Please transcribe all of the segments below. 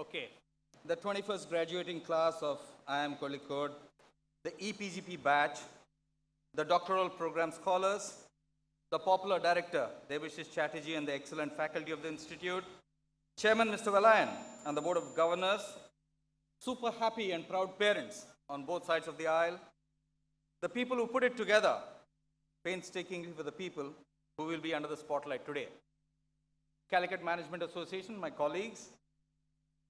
Okay. The 21st graduating class of IIM Kozhikode, the EPGP batch, the doctoral program scholars, the popular director, Debashish Chatterjee, and the excellent faculty of the institute, Chairman Mr. Velayan, and the Board of Governors, super happy and proud parents on both sides of the aisle, the people who put it together painstakingly for the people who will be under the spotlight today. Calicut Management Association, my colleagues,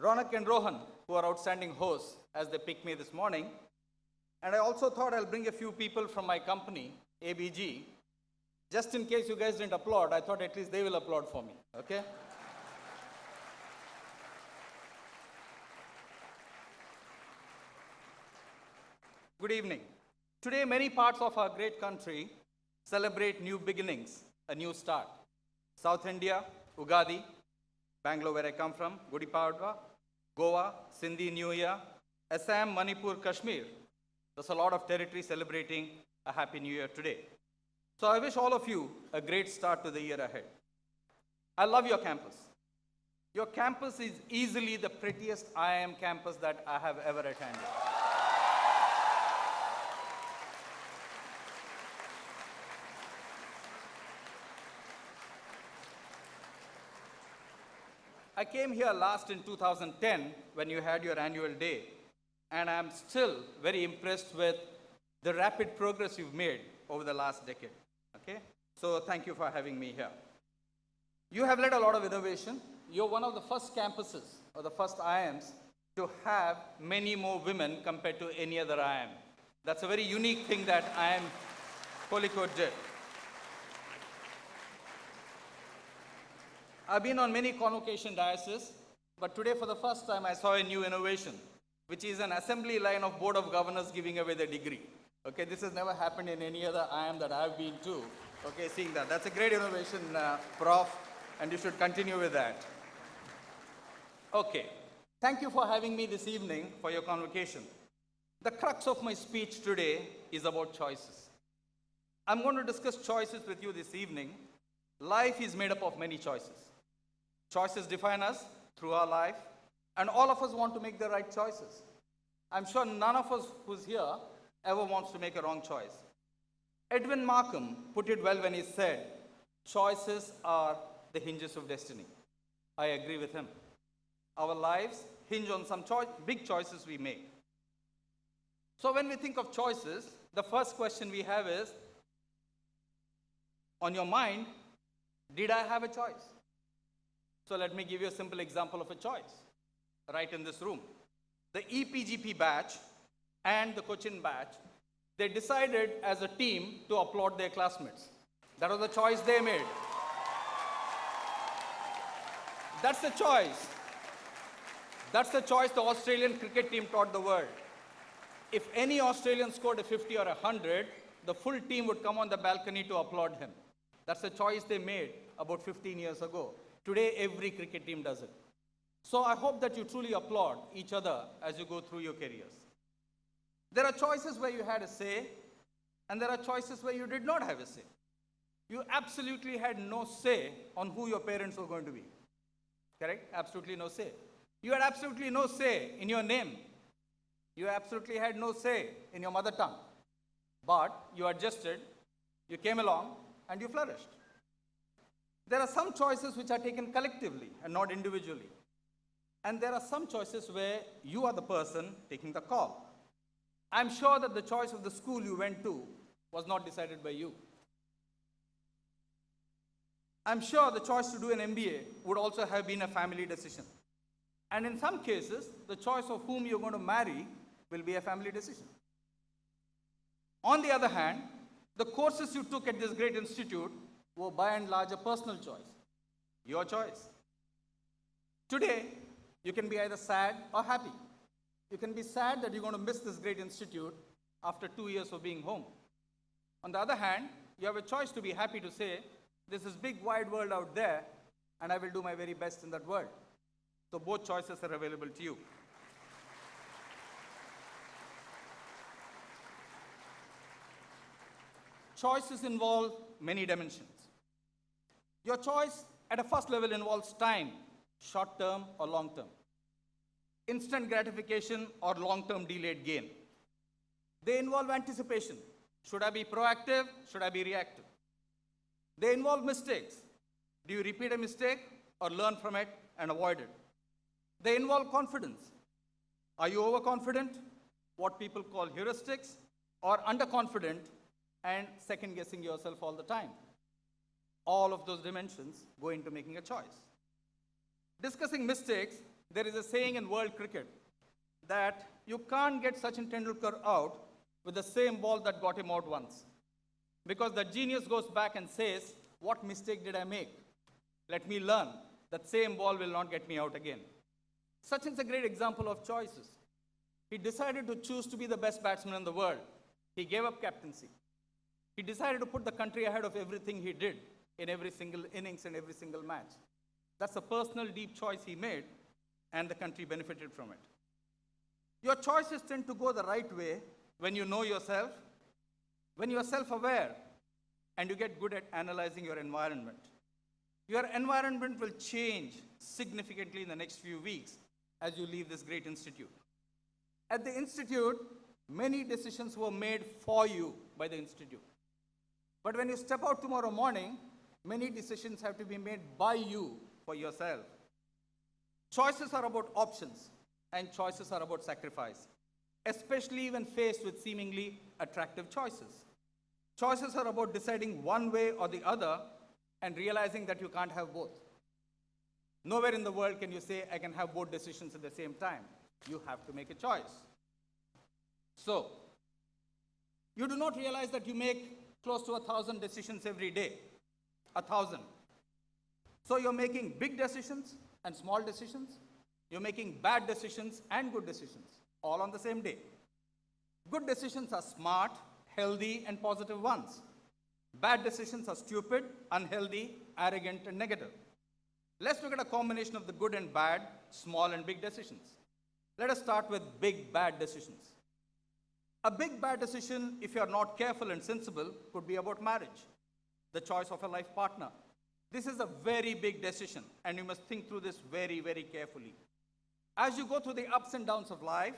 Ronak and Rohan, who are outstanding hosts as they picked me this morning. And I also thought I'll bring a few people from my company, ABG. Just in case you guys didn't applaud, I thought at least they will applaud for me, okay? Good evening. Today, many parts of our great country celebrate new beginnings, a new start. South India, Ugadi, Bangalore, where I come from, Gudi Padwa, Goa, Sindhi New Year, Assam, Manipur, Kashmir. There's a lot of territory celebrating a Happy New Year today. So I wish all of you a great start to the year ahead. I love your campus. Your campus is easily the prettiest IIM campus that I have ever attended. I came here last in 2010 when you had your annual day, and I'm still very impressed with the rapid progress you've made over the last decade, okay? So thank you for having me here. You have led a lot of innovation. You're one of the first campuses, or the first IIMs, to have many more women compared to any other IIM. That's a very unique thing that IIM Kozhikode did. I've been on many convocation dioceses, but today for the first time I saw a new innovation, which is an assembly line of Board of Governors giving away the degree. Okay, this has never happened in any other IIM that I've been to. Okay, seeing that. That's a great innovation, Prof, and you should continue with that. Okay, thank you for having me this evening for your convocation. The crux of my speech today is about choices. I'm going to discuss choices with you this evening. Life is made up of many choices. Choices define us through our life, and all of us want to make the right choices. I'm sure none of us who's here ever wants to make a wrong choice. Edwin Markham put it well when he said, choices are the hinges of destiny. I agree with him. Our lives hinge on some big choices we make. So when we think of choices, the first question we have is, on your mind, did I have a choice? So let me give you a simple example of a choice right in this room. The EPGP batch and the Cochin batch, they decided as a team to applaud their classmates. That was the choice they made. That's the choice. That's the choice the Australian cricket team taught the world. If any Australian scored a 50 or 100, the full team would come on the balcony to applaud him. That's the choice they made about 15 years ago. Today, every cricket team does it. So I hope that you truly applaud each other as you go through your careers. There are choices where you had a say, and there are choices where you did not have a say. You absolutely had no say on who your parents were going to be. Correct? Absolutely no say. You had absolutely no say in your name. You absolutely had no say in your mother tongue. But you adjusted, you came along, and you flourished. There are some choices which are taken collectively and not individually. And there are some choices where you are the person taking the call. I'm sure that the choice of the school you went to was not decided by you. I'm sure the choice to do an MBA would also have been a family decision. And in some cases, the choice of whom you're going to marry will be a family decision. On the other hand, the courses you took at this great institute were by and large a personal choice, your choice. Today, you can be either sad or happy. You can be sad that you're going to miss this great institute after 2 years of being home. On the other hand, you have a choice to be happy to say, there's this big wide world out there, and I will do my very best in that world. So both choices are available to you. Choices involve many dimensions. Your choice at a first level involves time, short term or long term. instant gratification or long-term delayed gain. They involve anticipation. Should I be proactive? Should I be reactive? They involve mistakes. Do you repeat a mistake or learn from it and avoid it? They involve confidence. Are you overconfident, what people call heuristics, or underconfident and second-guessing yourself all the time? All of those dimensions go into making a choice. Discussing mistakes, there is a saying in world cricket that you can't get Sachin Tendulkar out with the same ball that got him out once. Because the genius goes back and says, what mistake did I make? Let me learn. That same ball will not get me out again. Sachin's a great example of choices. He decided to choose to be the best batsman in the world. He gave up captaincy. He decided to put the country ahead of everything he did in every single innings and every single match. That's a personal, deep choice he made, and the country benefited from it. Your choices tend to go the right way when you know yourself, when you are self-aware, and you get good at analyzing your environment. Your environment will change significantly in the next few weeks as you leave this great institute. At the institute, many decisions were made for you by the institute. But when you step out tomorrow morning, many decisions have to be made by you for yourself. Choices are about options, and choices are about sacrifice, especially when faced with seemingly attractive choices. Choices are about deciding one way or the other and realizing that you can't have both. Nowhere in the world can you say, I can have both decisions at the same time. You have to make a choice. So, you do not realize that you make close to 1,000 decisions every day. 1,000. So you're making big decisions and small decisions. You're making bad decisions and good decisions, all on the same day. Good decisions are smart, healthy, and positive ones. Bad decisions are stupid, unhealthy, arrogant, and negative. Let's look at a combination of the good and bad, small and big decisions. Let us start with big, bad decisions. A big, bad decision, if you are not careful and sensible, could be about marriage, the choice of a life partner. This is a very big decision, and you must think through this very, very carefully. As you go through the ups and downs of life,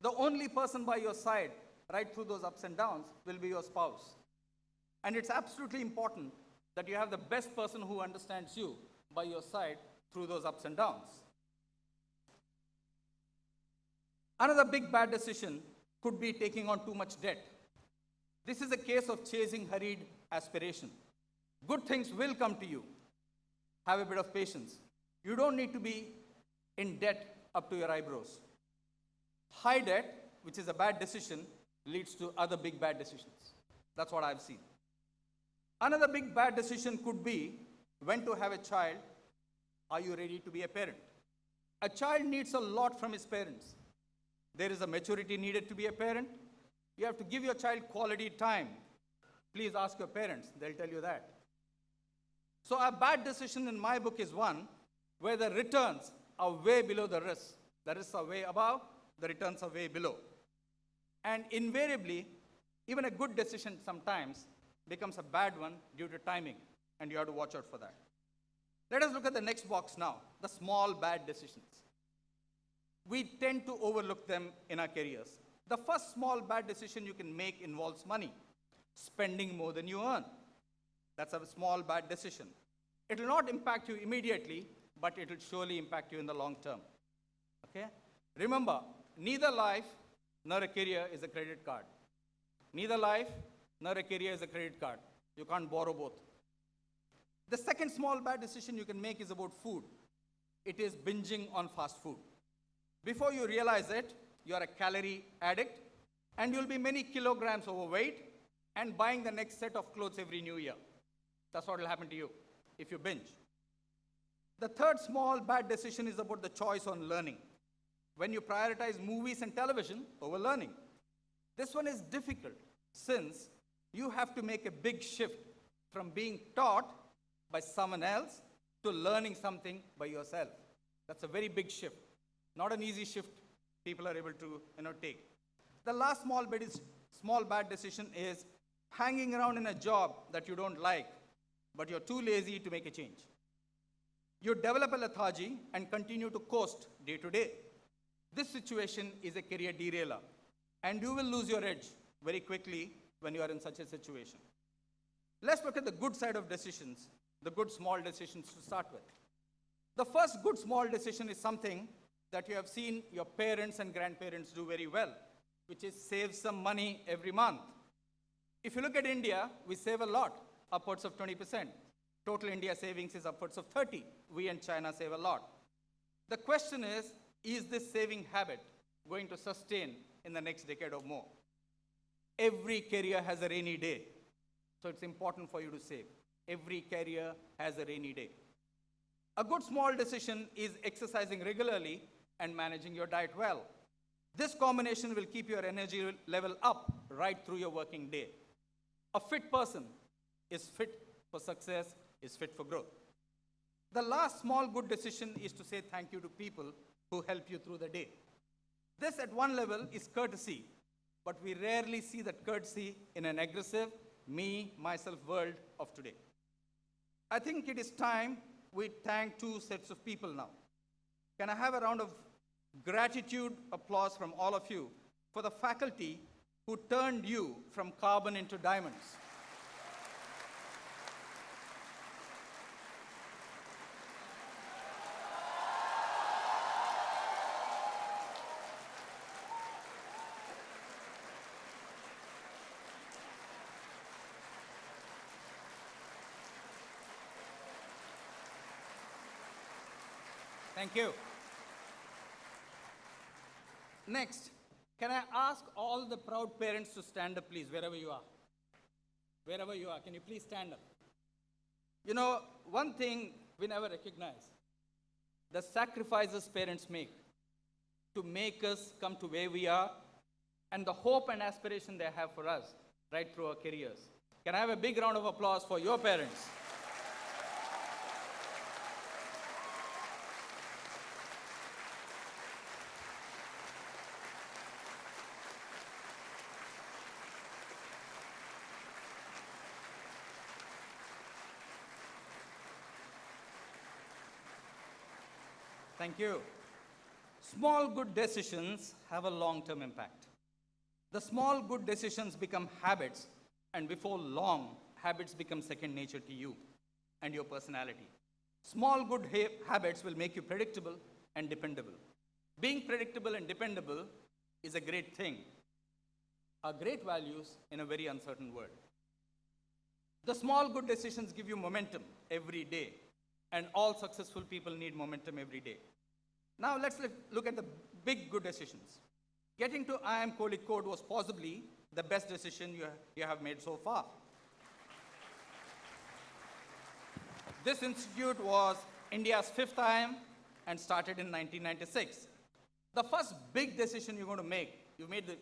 the only person by your side right through those ups and downs will be your spouse. And it's absolutely important that you have the best person who understands you by your side through those ups and downs. Another big bad decision could be taking on too much debt. This is a case of chasing hurried aspiration. Good things will come to you. Have a bit of patience. You don't need to be in debt up to your eyebrows. High debt, which is a bad decision, leads to other big bad decisions. That's what I've seen. Another big bad decision could be when to have a child. Are you ready to be a parent? A child needs a lot from his parents. There is a maturity needed to be a parent. You have to give your child quality time. Please ask your parents, they'll tell you that. So a bad decision in my book is one where the returns are way below the risks. The risks are way above, the returns are way below. And invariably, even a good decision sometimes becomes a bad one due to timing, and you have to watch out for that. Let us look at the next box now, the small bad decisions. We tend to overlook them in our careers. The first small bad decision you can make involves money, spending more than you earn. That's a small bad decision. It will not impact you immediately, but it will surely impact you in the long term. Okay? Remember, neither life nor a career is a credit card. Neither life nor a career is a credit card. You can't borrow both. The second small bad decision you can make is about food. It is binging on fast food. Before you realize it, you are a calorie addict, and you'll be many kilograms overweight and buying the next set of clothes every new year. That's what will happen to you if you binge. The third small bad decision is about the choice on learning. When you prioritize movies and television over learning. This one is difficult since you have to make a big shift from being taught by someone else to learning something by yourself. That's a very big shift. Not an easy shift people are able to take. The last small bad decision is hanging around in a job that you don't like, but you're too lazy to make a change. You develop a lethargy and continue to coast day to day. This situation is a career derailer, and you will lose your edge very quickly when you are in such a situation. Let's look at the good side of decisions, the good small decisions to start with. The first good small decision is something that you have seen your parents and grandparents do very well, which is save some money every month. If you look at India, we save a lot, upwards of 20%. Total India savings is upwards of 30. We and China save a lot. The question is this saving habit going to sustain in the next decade or more? Every career has a rainy day, so it's important for you to save. Every career has a rainy day. A good small decision is exercising regularly and managing your diet well. This combination will keep your energy level up right through your working day. A fit person is fit for success, is fit for growth. The last small good decision is to say thank you to people who help you through the day. This at one level is courtesy, but we rarely see that courtesy in an aggressive me, myself world of today. I think it is time we thank two sets of people now. Can I have a round of gratitude applause from all of you for the faculty who turned you from carbon into diamonds? Thank you. Next, can I ask all the proud parents to stand up, please, wherever you are? Wherever you are, can you please stand up? You know, one thing we never recognize, the sacrifices parents make to make us come to where we are, and the hope and aspiration they have for us right through our careers. Can I have a big round of applause for your parents? Thank you. Small good decisions have a long-term impact. The small good decisions become habits, and before long, habits become second nature to you and your personality. Small good habits will make you predictable and dependable. Being predictable and dependable is a great thing, are great values in a very uncertain world. The small good decisions give you momentum every day, and all successful people need momentum every day. Now let's look at the big good decisions. Getting to IIM Kozhikode was possibly the best decision you have made so far. This institute was India's fifth IIM and started in 1996. The first big decision you're going to make, you made the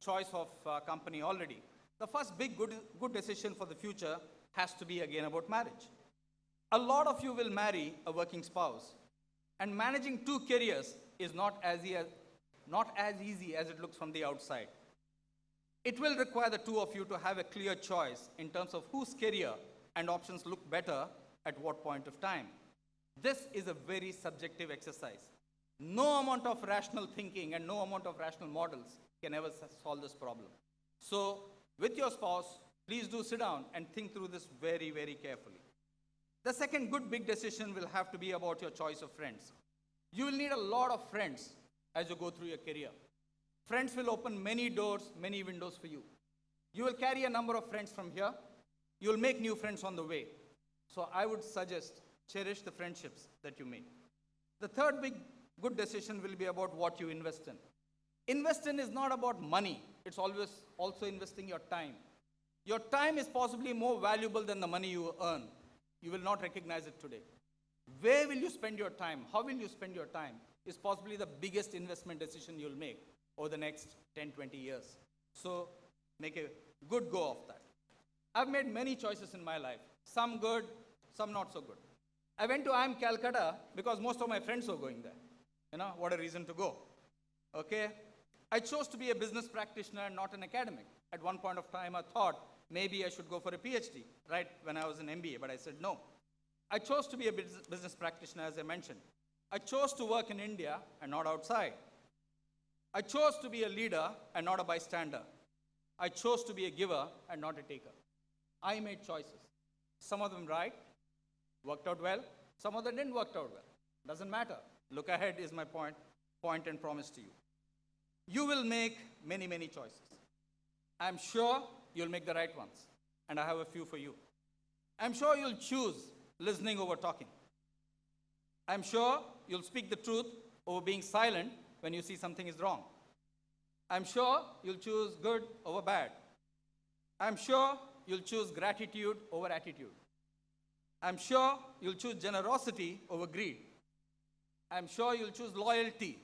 choice of company already. The first big good decision for the future has to be again about marriage. A lot of you will marry a working spouse, and managing two careers is not as easy as it looks from the outside. It will require the two of you to have a clear choice in terms of whose career and options look better at what point of time. This is a very subjective exercise. No amount of rational thinking and no amount of rational models can ever solve this problem. So, with your spouse, please do sit down and think through this very, very carefully. The second good big decision will have to be about your choice of friends. You will need a lot of friends as you go through your career. Friends will open many doors, many windows for you. You will carry a number of friends from here. You will make new friends on the way. So I would suggest cherish the friendships that you make. The third big good decision will be about what you invest in. Invest in is not about money. It's always also investing your time. Your time is possibly more valuable than the money you earn. You will not recognize it today. Where will you spend your time? How will you spend your time? Is possibly the biggest investment decision you'll make over the next 10, 20 years. So make a good go of that. I've made many choices in my life. Some good, some not so good. I went to IIM Calcutta because most of my friends were going there. You know, what a reason to go. Okay? I chose to be a business practitioner and not an academic. At one point of time, I thought maybe I should go for a PhD, right, when I was in MBA, but I said no. I chose to be a business practitioner, as I mentioned. I chose to work in India and not outside. I chose to be a leader and not a bystander. I chose to be a giver and not a taker. I made choices. Some of them right, worked out well. Some of them didn't work out well. Doesn't matter. Look ahead is my point and promise to you. You will make many, many choices. I'm sure you'll make the right ones. And I have a few for you. I'm sure you'll choose listening over talking. I'm sure you'll speak the truth over being silent when you see something is wrong. I'm sure you'll choose good over bad. I'm sure you'll choose gratitude over attitude. I'm sure you'll choose generosity over greed. I'm sure you'll choose loyalty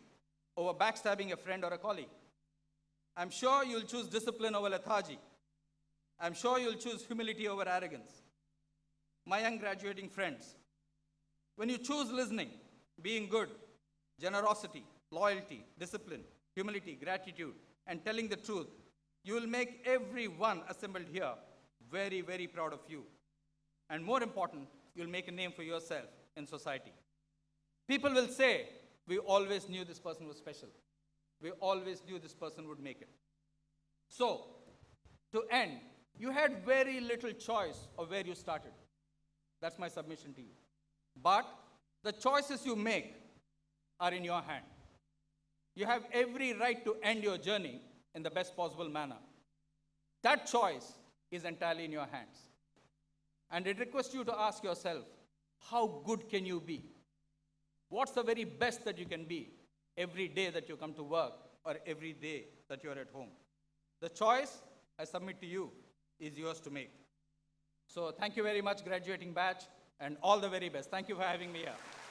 over backstabbing a friend or a colleague. I'm sure you'll choose discipline over lethargy. I'm sure you'll choose humility over arrogance. My young graduating friends, when you choose listening, being good, generosity, loyalty, discipline, humility, gratitude, and telling the truth, you will make everyone assembled here very, very proud of you. And more important, you'll make a name for yourself in society. People will say, we always knew this person was special. We always knew this person would make it. So, to end, you had very little choice of where you started. That's my submission to you. But the choices you make are in your hand. You have every right to end your journey in the best possible manner. That choice is entirely in your hands. And it requests you to ask yourself, how good can you be? What's the very best that you can be every day that you come to work or every day that you're at home? The choice, I submit to you, is yours to make. So thank you very much, graduating batch, and all the very best. Thank you for having me here.